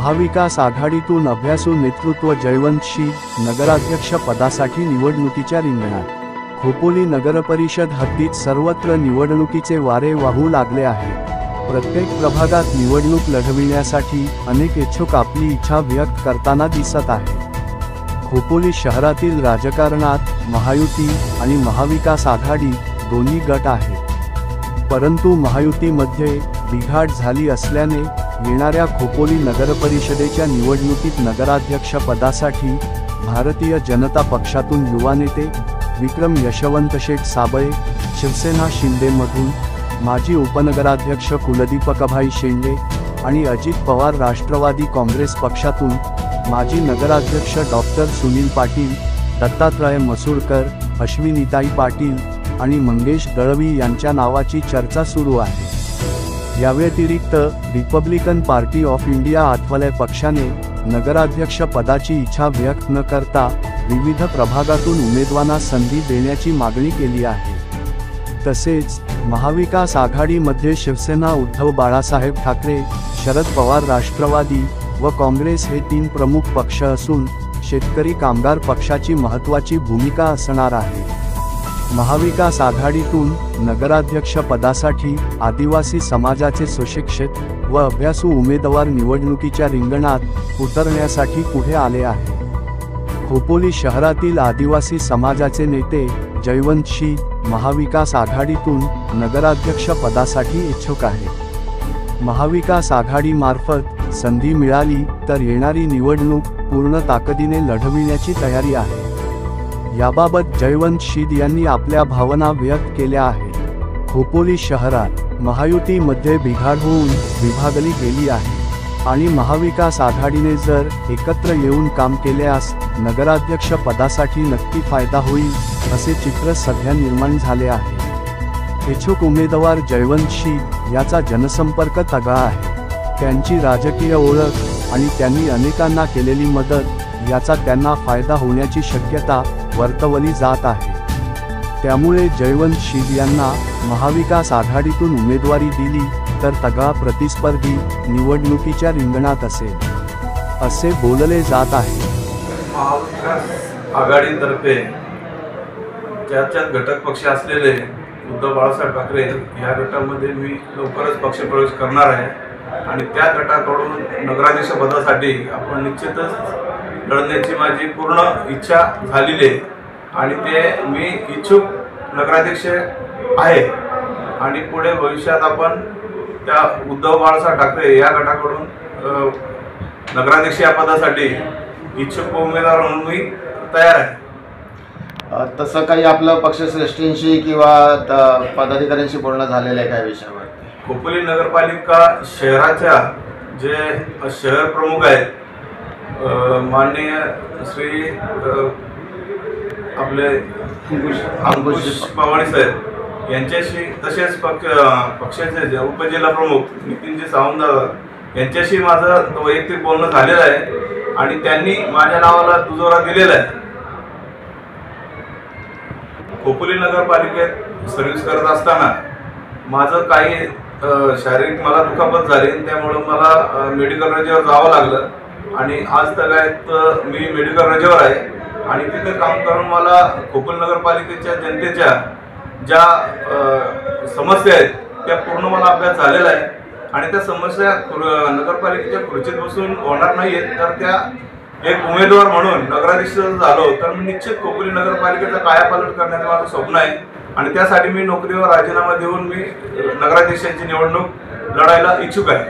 महाविकास आघाडीतून अभ्यासू नेतृत्व जयवंत शी नगराध्यक्ष पदासाठी निवडणुकीच्या रिंगणात। खोपोली नगरपरिषद हद्दीत सर्वत्र निवडणुकीचे वारे वाहू लागले आहे। प्रत्येक प्रभागात निवडणूक लढविण्यासाठी अनेक इच्छुक आपली इच्छा व्यक्त करताना दिसत आहेत। खोपोली शहरातील राजकारणात महायुती आणि महाविकास आघाडी दोन्ही गट आहेत, परंतु महायुतीमध्ये बिघाड झाली असल्याने येणाऱ्या खोपोली नगरपरिषदेच्या निवडणुकीत नगराध्यक्ष पदासाठी भारतीय जनता पक्षातून युवा नेते विक्रम यशवंत शेठ साबळे, शिवसेना शिंदेमधून माजी उपनगराध्यक्ष कुलदीपकभाई शेंडे आणि अजित पवार राष्ट्रवादी काँग्रेस पक्षातून माजी नगराध्यक्ष डॉक्टर सुनील पाटील, दत्तात्रय मसूरकर, अश्विनीताई पाटील आणि मंगेश दळवी यांच्या नावाची चर्चा सुरू आहे। याव्यतिरिक्त Republican party of India Athawale पक्षाने नगराध्यक्ष पदाची इच्छा व्यक्त न करता विविध प्रभागातून उमेदवारांना संधी देण्याची मागणी केली आहे। तसेच महाविकास आघाडीमध्ये शिवसेना उद्धव बाळासाहेब ठाकरे, शरद पवार राष्ट्रवादी व काँग्रेस हे तीन प्रमुख पक्ष असून शेतकरी कामगार पक्षाची महत्त्वाची भूमिका असणार आहे। महाविकास आघाडीतून नगराध्यक्ष पदासाठी आदिवासी समाजाचे सुशिक्षित व अभ्यासू उमेदवार निवडणुकीच्या रिंगणात उतरण्यासाठी पुढे आले आहे। खोपोली शहरातील आदिवासी समाजाचे नेते जयवंत शी महाविकास आघाडीतून नगराध्यक्ष पदासाठी इच्छुक आहेत। महाविकास आघाडीमार्फत संधी मिळाली तर येणारी निवडणूक पूर्ण ताकदीने लढविण्याची तयारी आहे। याबाबत जयवंत शीद यांनी आपल्या भावना व्यक्त केल्या आहेत। खोपोली शहरात महायुतीमध्ये बिघाड होऊन विभागली गेली आहे आणि महाविकास आघाडीने जर एकत्र येऊन काम केल्यास नगराध्यक्ष पदासाठी नक्की फायदा होईल असे चित्र सध्या निर्माण झाले आहे। इच्छुक उमेदवार जयवंत शीद याचा जनसंपर्क तगडा आहे। त्यांची राजकीय ओळख आणि त्यांनी अनेकांना केलेली मदत याचा त्यांना फायदा होण्याची शक्यता वर्तवली जात आहे। त्यामुळे जयवंत शीद यांना महाविकास आघाडीतून उमेदवारी दिली तर तगडा प्रतिस्पर्धी निवडणुकीच्या रिंगणात असेल असे बोलले जात आहे। महाविकास आघाडीतर्फे ज्याच्यात घटक पक्ष असलेले उद्धव बाळासाहेब ठाकरे या गटामध्ये मी लवकरच पक्षप्रवेश करणार आहे आणि त्या गटाकडून नगराध्यक्ष पदासाठी आपण निश्चितच लढण्याची माझी पूर्ण इच्छा झालेली आहे आणि ते मी इच्छुक नगराध्यक्ष आहे आणि पुढे भविष्यात आपण त्या उद्धव बाळासाहेब ठाकरे या गटाकडून नगराध्यक्ष या पदासाठी इच्छुक उमेदवार म्हणून मी तयार आहे। तसं काही आपलं पक्षश्रेष्ठींशी किंवा पदाधिकाऱ्यांशी बोलणं झालेलं आहे काय विषयावर? खोपोली नगरपालिका शहराच्या जे शहर प्रमुख आहेत माननीय श्री आपले अंकुश पवाणी साहेब यांच्याशी, तसेच पक्षाचे जे उपजिल्हा प्रमुख नितीनजी सावंत यांच्याशी माझं वैयक्तिक बोलणं झालेलं आहे आणि त्यांनी माझ्या नावाला दुजोरा दिलेला आहे। खोपोली नगरपालिकेत सर्व्हिस करत असताना माझं काही शारीरिक मला दुखापत झाली, त्यामुळे मला मेडिकल रजेवर जावं लागलं आणि आज तगायत मी मेडिकल रजेवर आहे आणि तिथे काम करून मला खोपोली नगरपालिकेच्या जनतेच्या ज्या समस्या आहेत त्या पूर्ण मला अभ्यास झालेला आहे आणि त्या समस्या नगरपालिकेच्या खुर्चीत बसून होणार नाही आहेत, तर त्या एक उमेदवार म्हणून नगराध्यक्ष झालो तर मी निश्चित खोपोली नगरपालिकेचा कायापालट करण्याचं माझं स्वप्न आहे आणि त्यासाठी मी नोकरीवर राजीनामा देऊन मी नगराध्यक्षांची निवडणूक लढायला इच्छुक आहे।